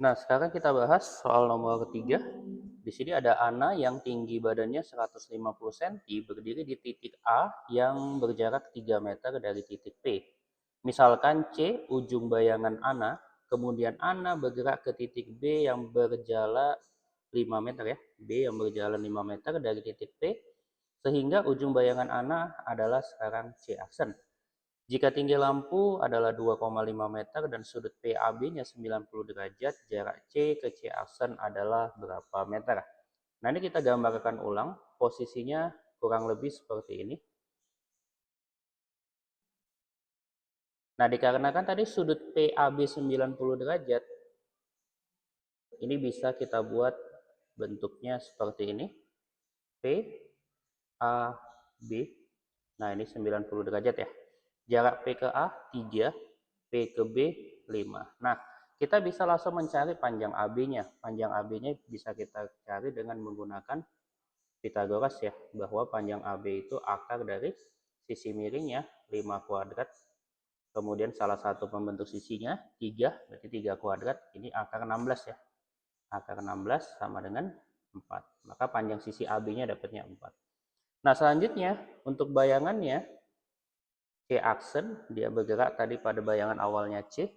Nah, sekarang kita bahas soal nomor ketiga. Di sini ada Ana yang tinggi badannya 150 cm berdiri di titik A yang berjarak 3 meter dari titik P. Misalkan C ujung bayangan Ana, kemudian Ana bergerak ke titik B yang berjarak 5 meter ya. B yang berjalan 5 meter dari titik P sehingga ujung bayangan Ana adalah sekarang C aksen. Jika tinggi lampu adalah 2,5 meter dan sudut PAB-nya 90 derajat, jarak C ke C aksen adalah berapa meter? Nah, ini kita gambarkan ulang, posisinya kurang lebih seperti ini. Nah, dikarenakan tadi sudut PAB 90 derajat, ini bisa kita buat bentuknya seperti ini. P, A, B. Nah, ini 90 derajat ya. Jarak P ke A 3, P ke B 5. Nah, kita bisa langsung mencari panjang AB-nya. Panjang AB-nya bisa kita cari dengan menggunakan Pitagoras ya, bahwa panjang AB itu akar dari sisi miringnya 5 kuadrat, kemudian salah satu pembentuk sisinya 3, berarti 3 kuadrat, ini akar 16 ya. Akar 16 sama dengan 4. Maka panjang sisi AB-nya dapatnya 4. Nah, selanjutnya untuk bayangannya C aksen, dia bergerak tadi pada bayangan awalnya C.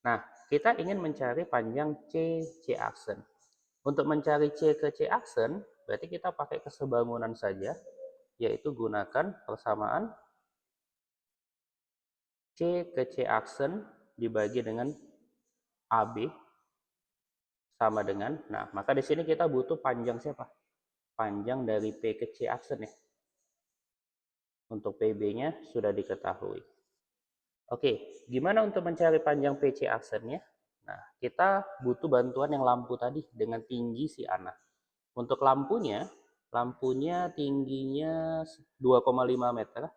Nah, kita ingin mencari panjang C aksen. Untuk mencari C ke C aksen, berarti kita pakai kesebangunan saja, yaitu gunakan persamaan C ke C aksen dibagi dengan AB sama dengan, nah maka di sini kita butuh panjang siapa? Panjang dari P ke C aksen ya. Untuk PB-nya sudah diketahui. Oke, gimana untuk mencari panjang PC aksennya? Nah, kita butuh bantuan yang lampu tadi dengan tinggi si Ana. Untuk lampunya tingginya 2,5 meter.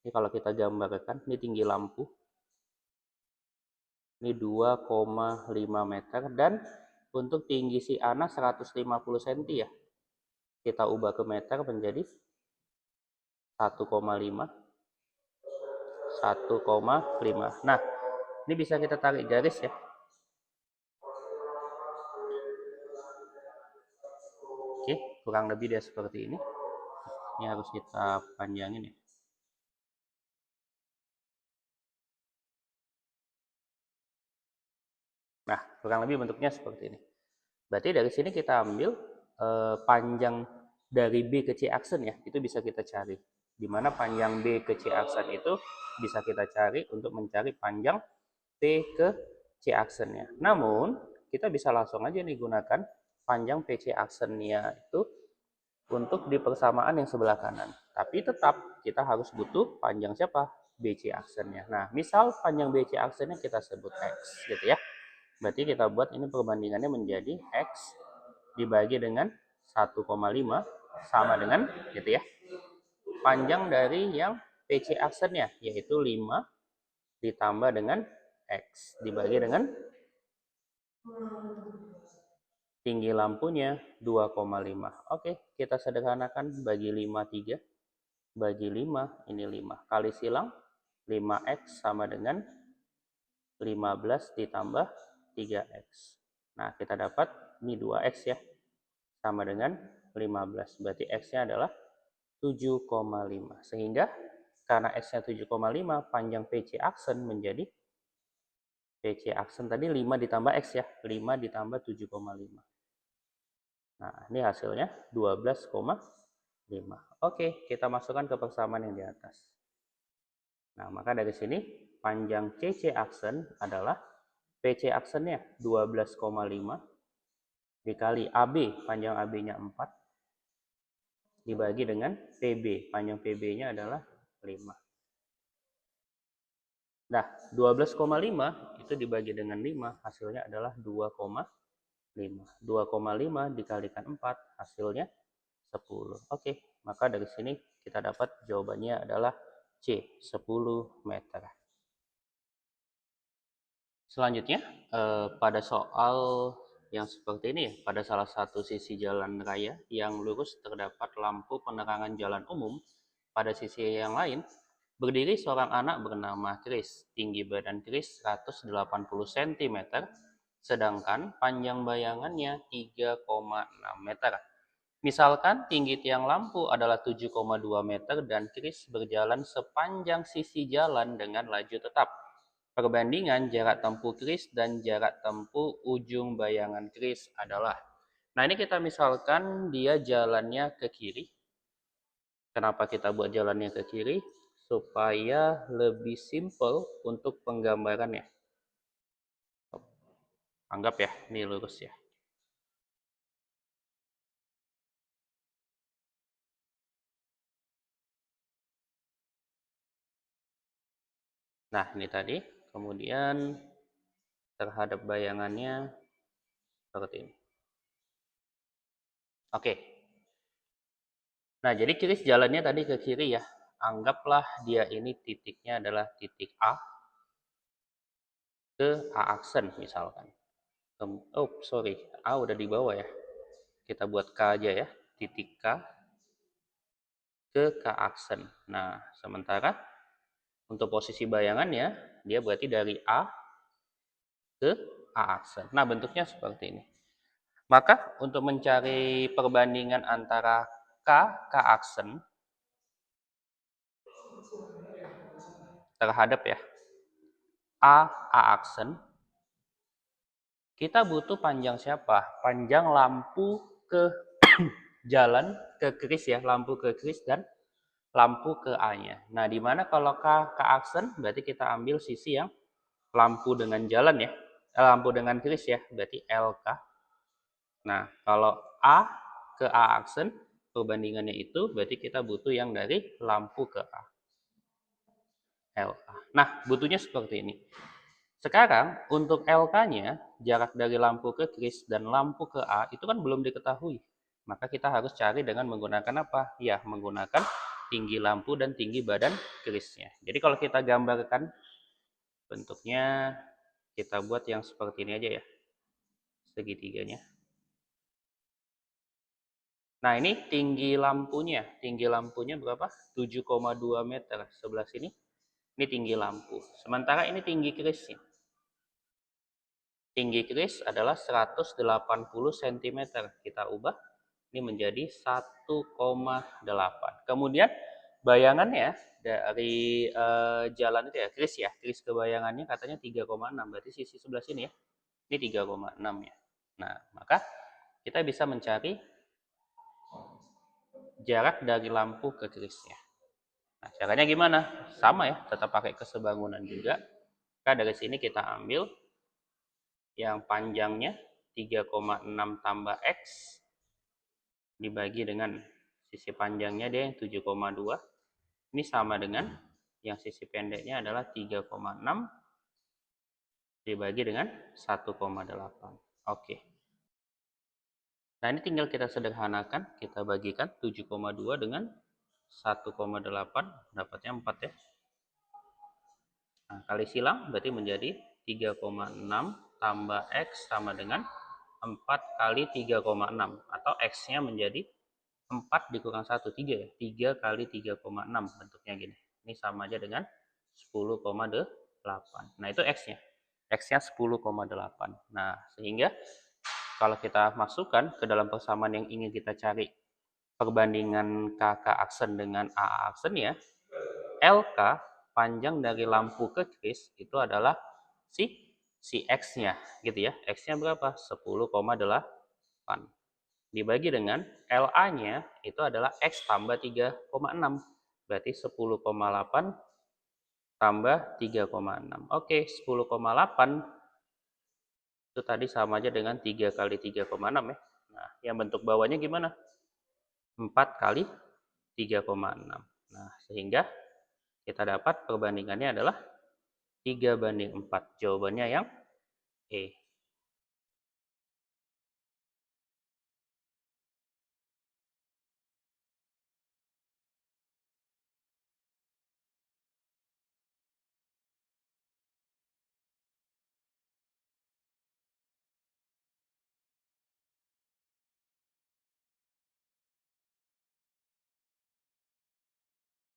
Ini kalau kita gambarkan, ini tinggi lampu. Ini 2,5 meter dan untuk tinggi si Ana 150 cm ya. Kita ubah ke meter menjadi 1,5. 1,5. Nah, ini bisa kita tarik garis ya. Oke, kurang lebih dia seperti ini. Ini harus kita panjangin ya. Nah, kurang lebih bentuknya seperti ini. Berarti dari sini kita ambil panjang dari B ke C aksen ya, itu bisa kita cari. Di mana panjang B ke C aksen itu bisa kita cari untuk mencari panjang P ke C aksennya. Namun, kita bisa langsung aja nih gunakan panjang PC aksennya itu untuk di persamaan yang sebelah kanan. Tapi tetap kita harus butuh panjang siapa? BC aksennya. Nah, misal panjang BC aksennya kita sebut X gitu ya. Berarti kita buat ini perbandingannya menjadi X dibagi dengan 1,5 sama dengan gitu ya. Panjang dari yang PC aksennya yaitu 5 ditambah dengan X dibagi dengan tinggi lampunya 2,5. Oke, kita sederhanakan bagi 5 3. Bagi 5, ini 5. Kali silang, 5X sama dengan 15 ditambah 3X. Nah, kita dapat ini 2X ya, sama dengan 15. Berarti X-nya adalah 7,5. Sehingga karena X-nya 7,5, panjang PC aksen menjadi PC aksen tadi 5 ditambah X ya, 5 ditambah 7,5. Nah, ini hasilnya 12,5. Oke, kita masukkan ke persamaan yang di atas. Nah, maka dari sini panjang CC aksen adalah PC aksennya 12,5 dikali AB, panjang AB-nya 4, dibagi dengan PB, panjang PB-nya adalah 5. Nah, 12,5 itu dibagi dengan 5, hasilnya adalah 2,5. 2,5 dikalikan 4, hasilnya 10. Oke, maka dari sini kita dapat jawabannya adalah C, 10 meter. Selanjutnya, pada soal yang seperti ini ya, pada salah satu sisi jalan raya yang lurus terdapat lampu penerangan jalan umum, pada sisi yang lain berdiri seorang anak bernama Chris. Tinggi badan Chris 180 cm, sedangkan panjang bayangannya 3,6 meter. Misalkan tinggi tiang lampu adalah 7,2 meter dan kris berjalan sepanjang sisi jalan dengan laju tetap. Perbandingan jarak tempuh kris dan jarak tempuh ujung bayangan kris adalah. Nah, ini kita misalkan dia jalannya ke kiri. Kenapa kita buat jalannya ke kiri? Supaya lebih simple untuk penggambarannya. Anggap ya, ini lurus ya. Nah, ini tadi. Kemudian terhadap bayangannya seperti ini. Oke. Nah, jadi kris jalannya tadi ke kiri ya. Anggaplah dia ini titiknya adalah titik A ke A aksen misalkan. Oh, sorry. A udah di bawah ya. Kita buat K aja ya. Titik K ke K aksen. Nah, sementara untuk posisi bayangannya, dia berarti dari A ke A aksen. Nah, bentuknya seperti ini. Maka untuk mencari perbandingan antara K aksen terhadap ya A aksen, kita butuh panjang siapa? Panjang lampu ke jalan ke kris ya, lampu ke kris dan lampu ke A-nya. Nah, di mana kalau K aksen berarti kita ambil sisi yang lampu dengan jalan ya, lampu dengan kris ya, berarti LK. Nah, kalau A ke A aksen, perbandingannya itu berarti kita butuh yang dari lampu ke A. LA. Nah, butuhnya seperti ini. Sekarang, untuk LK-nya, jarak dari lampu ke kris dan lampu ke A, itu kan belum diketahui. Maka kita harus cari dengan menggunakan apa? Ya, menggunakan tinggi lampu dan tinggi badan krisnya. Jadi kalau kita gambarkan bentuknya, kita buat yang seperti ini aja ya, segitiganya. Nah, ini tinggi lampunya. Tinggi lampunya berapa? 7,2 meter. Sebelah sini, ini tinggi lampu. Sementara ini tinggi krisnya. Tinggi kris adalah 180 cm. Kita ubah, ini menjadi 1,8. Kemudian, bayangannya dari jalan itu ya, kris ke bayangannya katanya 3,6. Berarti sisi sebelah sini ya, ini 3,6 ya. Nah, maka kita bisa mencari jarak dari lampu ke krisnya. Nah, caranya gimana? Sama ya, tetap pakai kesebangunan juga. Maka dari sini kita ambil yang panjangnya 3,6 tambah X dibagi dengan sisi panjangnya dia yang 7,2. Ini sama dengan yang sisi pendeknya adalah 3,6 dibagi dengan 1,8. Oke. Nah, ini tinggal kita sederhanakan, kita bagikan 7,2 dengan 1,8, dapatnya 4 ya. Nah, kali silang berarti menjadi 3,6 tambah X sama dengan 4 kali 3,6. Atau X-nya menjadi 4 dikurang 1, 3 ya. 3 kali 3,6 bentuknya gini. Ini sama aja dengan 10,8. Nah, itu X-nya. X-nya 10,8. Nah, sehingga kalau kita masukkan ke dalam persamaan yang ingin kita cari perbandingan KK aksen dengan AA aksen ya, LK panjang dari lampu ke kris itu adalah si X-nya gitu ya. X-nya berapa? 10,8. Dibagi dengan LA-nya itu adalah X tambah 3,6. Berarti 10,8 tambah 3,6. Oke, 10,8 itu tadi sama aja dengan 3 kali 3,6 ya. Nah, yang bentuk bawahnya gimana? 4 kali 3,6. Nah, sehingga kita dapat perbandingannya adalah 3 banding 4. Jawabannya yang E.